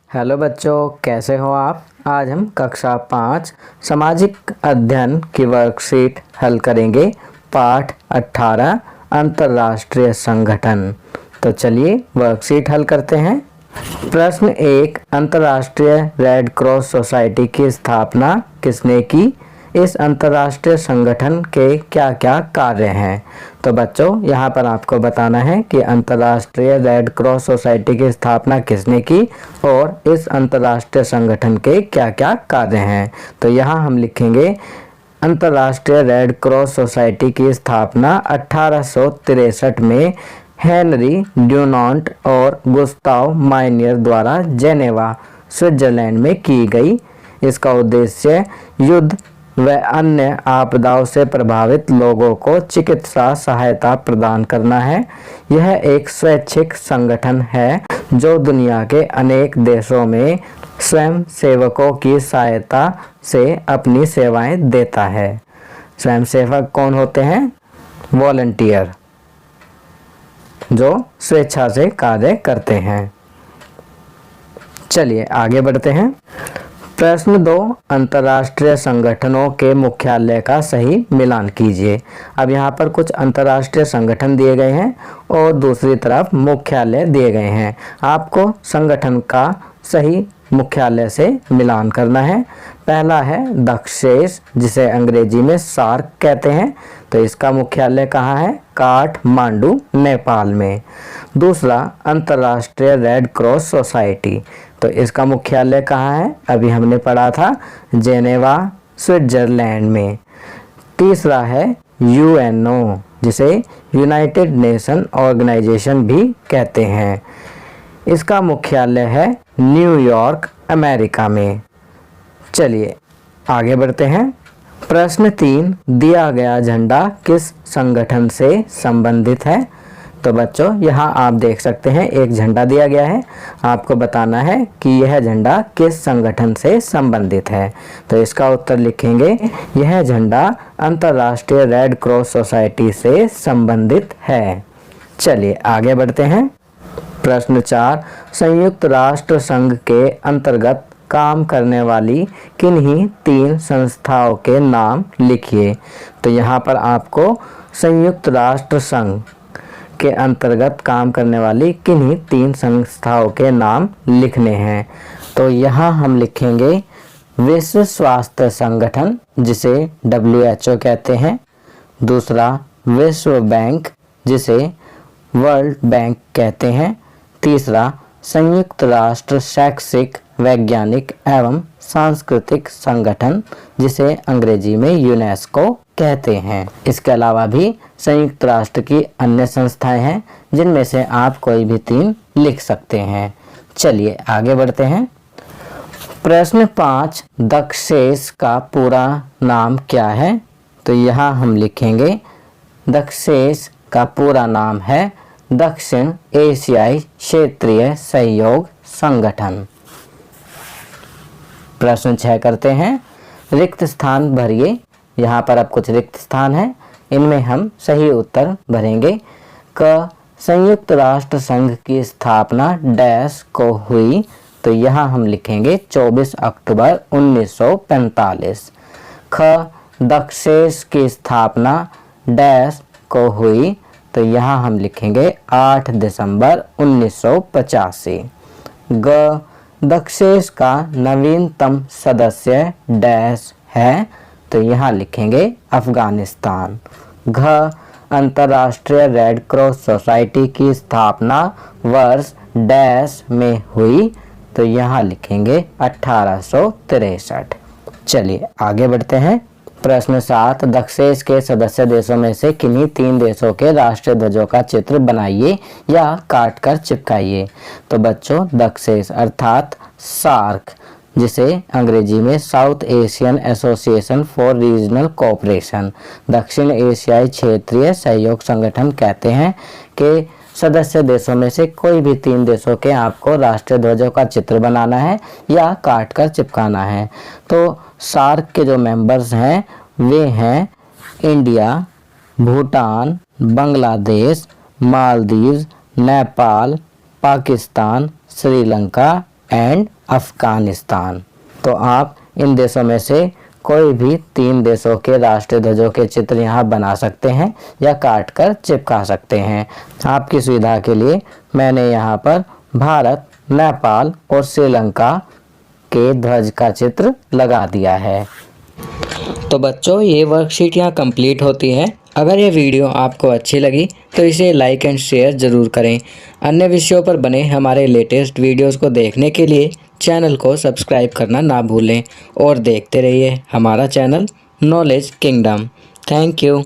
Hello बच्चों, कैसे हो आप। आज हम कक्षा 5 सामाजिक अध्ययन की वर्कशीट हल करेंगे। पाठ 18 अंतर्राष्ट्रीय संगठन। तो चलिए वर्कशीट हल करते हैं। प्रश्न 1, अंतर्राष्ट्रीय रेड क्रॉस सोसाइटी की स्थापना किसने की। इस अंतर्राष्ट्रीय संगठन के क्या क्या कार्य हैं। तो बच्चों यहाँ पर आपको बताना है कि अंतर्राष्ट्रीय रेड क्रॉस सोसाइटी की स्थापना किसने की और इस अंतर्राष्ट्रीय संगठन के क्या क्या कार्य हैं। तो यहाँ हम लिखेंगे अंतर्राष्ट्रीय रेड क्रॉस सोसाइटी की स्थापना 1863 में हेनरी ड्यूनांट और गुस्ताव माइनियर द्वारा जेनेवा स्विट्जरलैंड में की गई। इसका उद्देश्य युद्ध व अन्य आपदाओं से प्रभावित लोगों को चिकित्सा सहायता प्रदान करना है। यह एक स्वैच्छिक संगठन है जो दुनिया के अनेक देशों में स्वयं सेवकों की सहायता से अपनी सेवाएं देता है। स्वयं सेवक कौन होते हैं? वॉलंटियर, जो स्वेच्छा से कार्य करते हैं। चलिए आगे बढ़ते हैं। प्रश्न 2, अंतर्राष्ट्रीय संगठनों के मुख्यालय का सही मिलान कीजिए। अब यहाँ पर कुछ अंतर्राष्ट्रीय संगठन दिए गए हैं और दूसरी तरफ मुख्यालय दिए गए हैं। आपको संगठन का सही मुख्यालय से मिलान करना है। पहला है दक्षेस, जिसे अंग्रेजी में सार्क कहते हैं। तो इसका मुख्यालय कहाँ है? काठमांडू, नेपाल में। दूसरा अंतर्राष्ट्रीय रेड क्रॉस सोसाइटी, तो इसका मुख्यालय कहाँ है? अभी हमने पढ़ा था जेनेवा, स्विट्जरलैंड में। तीसरा है यूएनओ, जिसे यूनाइटेड नेशन ऑर्गेनाइजेशन भी कहते हैं। इसका मुख्यालय है न्यूयॉर्क, अमेरिका में। चलिए आगे बढ़ते हैं। प्रश्न 3, दिया गया झंडा किस संगठन से संबंधित है। तो बच्चों यहाँ आप देख सकते हैं एक झंडा दिया गया है। आपको बताना है कि यह झंडा किस संगठन से संबंधित है। तो इसका उत्तर लिखेंगे, यह झंडा अंतर्राष्ट्रीय रेड क्रॉस सोसाइटी से संबंधित है। चलिए आगे बढ़ते हैं। प्रश्न 4, संयुक्त राष्ट्र संघ के अंतर्गत काम करने वाली किन्हीं 3 संस्थाओं के नाम लिखिए। तो यहाँ पर आपको संयुक्त राष्ट्र संघ के अंतर्गत काम करने वाली किन्हीं 3 संस्थाओं के नाम लिखने हैं। तो यहाँ हम लिखेंगे विश्व स्वास्थ्य संगठन, जिसे WHO कहते हैं। दूसरा विश्व बैंक, जिसे वर्ल्ड बैंक कहते हैं। तीसरा संयुक्त राष्ट्र शैक्षिक, वैज्ञानिक एवं सांस्कृतिक संगठन, जिसे अंग्रेजी में यूनेस्को कहते हैं। इसके अलावा भी संयुक्त राष्ट्र की अन्य संस्थाएं हैं जिनमें से आप कोई भी 3 लिख सकते हैं। चलिए आगे बढ़ते हैं। प्रश्न 5, दक्षेस का पूरा नाम क्या है। तो यहाँ हम लिखेंगे दक्षेस का पूरा नाम है दक्षिण एशियाई क्षेत्रीय सहयोग संगठन। प्रश्न 6 करते हैं, रिक्त स्थान भरिए। यहाँ पर अब कुछ रिक्त स्थान है, इनमें हम सही उत्तर भरेंगे। क, संयुक्त राष्ट्र संघ की स्थापना डैश को हुई। तो यहाँ हम लिखेंगे 24 अक्टूबर 1945। ख, दक्षेस की स्थापना डैश को हुई। तो यहाँ हम लिखेंगे 8 दिसंबर 1985। ग, दक्षेस का नवीनतम सदस्य डैश है। तो यहाँ लिखेंगे अफगानिस्तान। घ, अंतर्राष्ट्रीय रेड क्रॉस सोसाइटी की स्थापना वर्ष डैश में हुई। तो यहाँ लिखेंगे 1863। चलिए आगे बढ़ते हैं। प्रश्न 7, दक्षेस के सदस्य देशों में से किन्हीं 3 देशों के राष्ट्रीय ध्वजों का चित्र बनाइए या काट कर चिपकाइए। तो बच्चों दक्षेस अर्थात सार्क, जिसे अंग्रेजी में south Asian association for regional cooperation, दक्षिण एशियाई क्षेत्रीय सहयोग संगठन कहते हैं, कि सदस्य देशों में से कोई भी 3 देशों के आपको राष्ट्रीय ध्वजों का चित्र बनाना है या काट कर चिपकाना है। तो सार्क के जो मेंबर्स हैं वे हैं इंडिया, भूटान, बांग्लादेश, मालदीव, नेपाल, पाकिस्तान, श्रीलंका एंड अफगानिस्तान। तो आप इन देशों में से कोई भी 3 देशों के राष्ट्रीय ध्वजों के चित्र यहाँ बना सकते हैं या काट कर चिपका सकते हैं। आपकी सुविधा के लिए मैंने यहाँ पर भारत, नेपाल और श्रीलंका के ध्वज का चित्र लगा दिया है। तो बच्चों, ये वर्कशीट यहाँ कंप्लीट होती है। अगर ये वीडियो आपको अच्छी लगी तो इसे लाइक एंड शेयर ज़रूर करें। अन्य विषयों पर बने हमारे लेटेस्ट वीडियोस को देखने के लिए चैनल को सब्सक्राइब करना ना भूलें और देखते रहिए हमारा channel knowledge kingdom. Thank you.